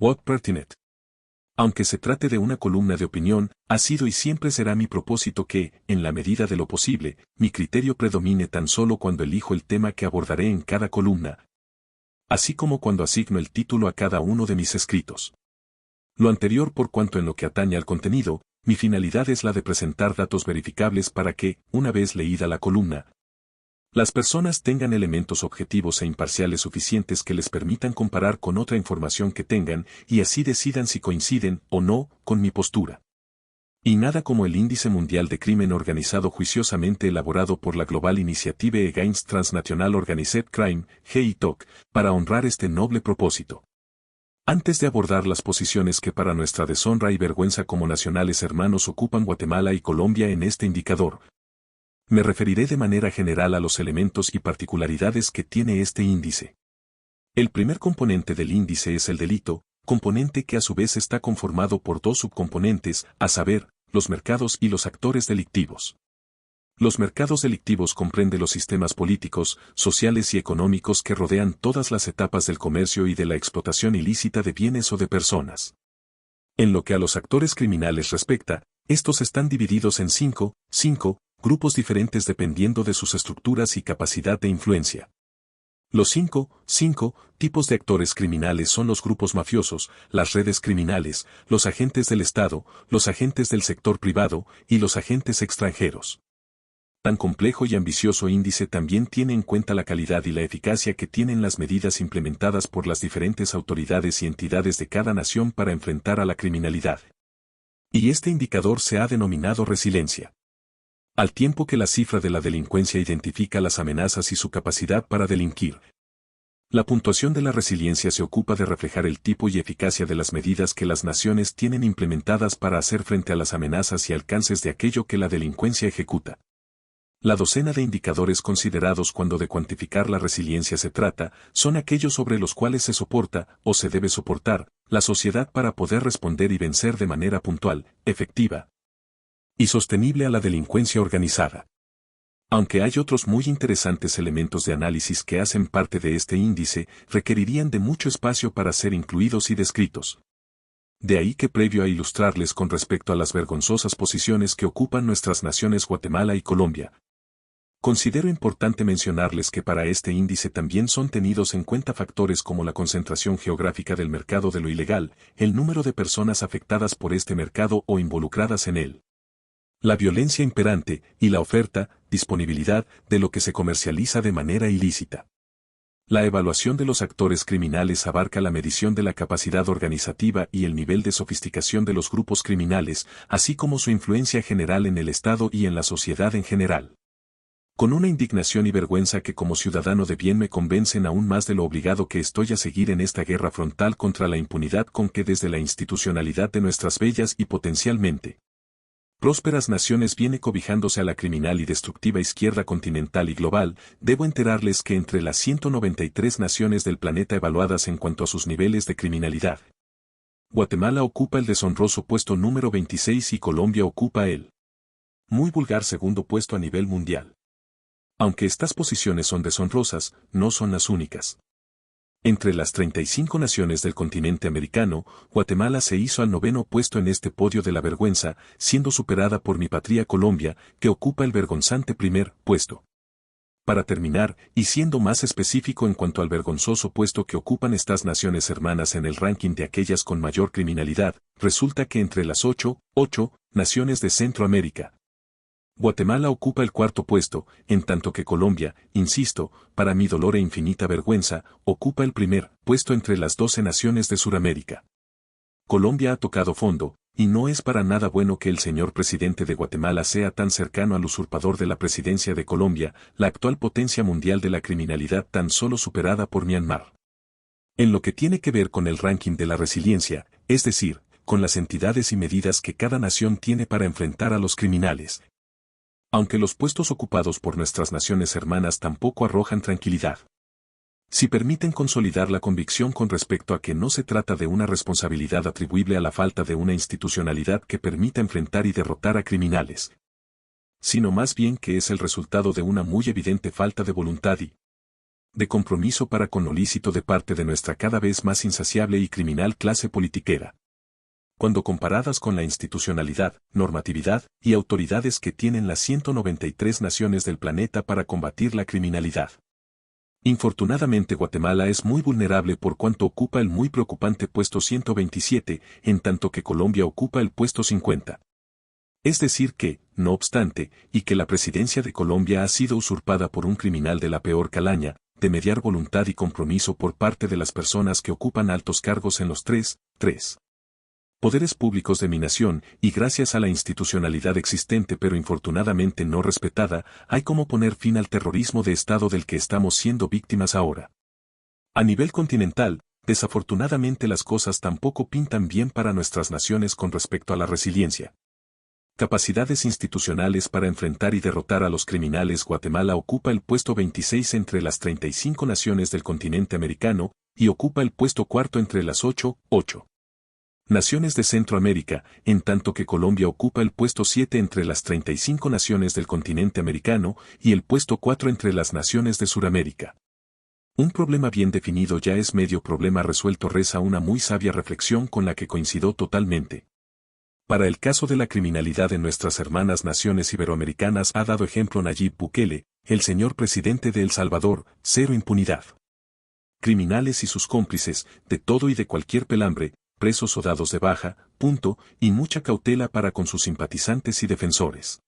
What pertinent. Aunque se trate de una columna de opinión, ha sido y siempre será mi propósito que, en la medida de lo posible, mi criterio predomine tan solo cuando elijo el tema que abordaré en cada columna, así como cuando asigno el título a cada uno de mis escritos. Lo anterior por cuanto en lo que atañe al contenido, mi finalidad es la de presentar datos verificables para que, una vez leída la columna, las personas tengan elementos objetivos e imparciales suficientes que les permitan comparar con otra información que tengan y así decidan si coinciden o no con mi postura. Y nada como el Índice Mundial de Crimen Organizado juiciosamente elaborado por la Global Initiative Against Transnational Organized Crime, GITOC, para honrar este noble propósito. Antes de abordar las posiciones que para nuestra deshonra y vergüenza como nacionales hermanos ocupan Guatemala y Colombia en este indicador, me referiré de manera general a los elementos y particularidades que tiene este índice. El primer componente del índice es el delito, componente que a su vez está conformado por dos subcomponentes, a saber, los mercados y los actores delictivos. Los mercados delictivos comprenden los sistemas políticos, sociales y económicos que rodean todas las etapas del comercio y de la explotación ilícita de bienes o de personas. En lo que a los actores criminales respecta, estos están divididos en cinco grupos diferentes dependiendo de sus estructuras y capacidad de influencia. Los cinco tipos de actores criminales son los grupos mafiosos, las redes criminales, los agentes del Estado, los agentes del sector privado y los agentes extranjeros. Tan complejo y ambicioso índice también tiene en cuenta la calidad y la eficacia que tienen las medidas implementadas por las diferentes autoridades y entidades de cada nación para enfrentar a la criminalidad. Y este indicador se ha denominado resiliencia. Al tiempo que la cifra de la delincuencia identifica las amenazas y su capacidad para delinquir. La puntuación de la resiliencia se ocupa de reflejar el tipo y eficacia de las medidas que las naciones tienen implementadas para hacer frente a las amenazas y alcances de aquello que la delincuencia ejecuta. La docena de indicadores considerados cuando de cuantificar la resiliencia se trata, son aquellos sobre los cuales se soporta, o se debe soportar, la sociedad para poder responder y vencer de manera puntual, efectiva y sostenible a la delincuencia organizada. Aunque hay otros muy interesantes elementos de análisis que hacen parte de este índice, requerirían de mucho espacio para ser incluidos y descritos. De ahí que previo a ilustrarles con respecto a las vergonzosas posiciones que ocupan nuestras naciones Guatemala y Colombia, considero importante mencionarles que para este índice también son tenidos en cuenta factores como la concentración geográfica del mercado de lo ilegal, el número de personas afectadas por este mercado o involucradas en él, la violencia imperante y la oferta, disponibilidad de lo que se comercializa de manera ilícita. La evaluación de los actores criminales abarca la medición de la capacidad organizativa y el nivel de sofisticación de los grupos criminales, así como su influencia general en el Estado y en la sociedad en general. Con una indignación y vergüenza que como ciudadano de bien me convencen aún más de lo obligado que estoy a seguir en esta guerra frontal contra la impunidad con que desde la institucionalidad de nuestras bellas y potencialmente prósperas naciones viene cobijándose a la criminal y destructiva izquierda continental y global, debo enterarles que entre las 193 naciones del planeta evaluadas en cuanto a sus niveles de criminalidad, Guatemala ocupa el deshonroso puesto número 26 y Colombia ocupa el muy vulgar segundo puesto a nivel mundial. Aunque estas posiciones son deshonrosas, no son las únicas. Entre las 35 naciones del continente americano, Guatemala se hizo al 9º puesto en este podio de la vergüenza, siendo superada por mi patria Colombia, que ocupa el vergonzante primer puesto. Para terminar, y siendo más específico en cuanto al vergonzoso puesto que ocupan estas naciones hermanas en el ranking de aquellas con mayor criminalidad, resulta que entre las 8 naciones de Centroamérica, Guatemala ocupa el 4º puesto, en tanto que Colombia, insisto, para mi dolor e infinita vergüenza, ocupa el primer puesto entre las 12 naciones de Suramérica. Colombia ha tocado fondo, y no es para nada bueno que el señor presidente de Guatemala sea tan cercano al usurpador de la presidencia de Colombia, la actual potencia mundial de la criminalidad tan solo superada por Myanmar. En lo que tiene que ver con el ranking de la resiliencia, es decir, con las entidades y medidas que cada nación tiene para enfrentar a los criminales. Aunque los puestos ocupados por nuestras naciones hermanas tampoco arrojan tranquilidad. Si permiten consolidar la convicción con respecto a que no se trata de una responsabilidad atribuible a la falta de una institucionalidad que permita enfrentar y derrotar a criminales, sino más bien que es el resultado de una muy evidente falta de voluntad y de compromiso para con lo lícito de parte de nuestra cada vez más insaciable y criminal clase politiquera. Cuando comparadas con la institucionalidad, normatividad y autoridades que tienen las 193 naciones del planeta para combatir la criminalidad. Infortunadamente Guatemala es muy vulnerable por cuanto ocupa el muy preocupante puesto 127, en tanto que Colombia ocupa el puesto 50. Es decir que, no obstante, y que la presidencia de Colombia ha sido usurpada por un criminal de la peor calaña, de mediar voluntad y compromiso por parte de las personas que ocupan altos cargos en los tres poderes públicos de mi nación, y gracias a la institucionalidad existente pero infortunadamente no respetada, hay como poner fin al terrorismo de Estado del que estamos siendo víctimas ahora. A nivel continental, desafortunadamente las cosas tampoco pintan bien para nuestras naciones con respecto a la resiliencia. Capacidades institucionales para enfrentar y derrotar a los criminales. Guatemala ocupa el puesto 26 entre las 35 naciones del continente americano, y ocupa el puesto cuarto entre las 8 naciones de Centroamérica, en tanto que Colombia ocupa el puesto 7 entre las 35 naciones del continente americano y el puesto 4 entre las naciones de Suramérica. Un problema bien definido ya es medio problema resuelto, reza una muy sabia reflexión con la que coincido totalmente. Para el caso de la criminalidad en nuestras hermanas naciones iberoamericanas ha dado ejemplo Nayib Bukele, el señor presidente de El Salvador, cero impunidad. Criminales y sus cómplices, de todo y de cualquier pelambre, presos o dados de baja, y mucha cautela para con sus simpatizantes y defensores.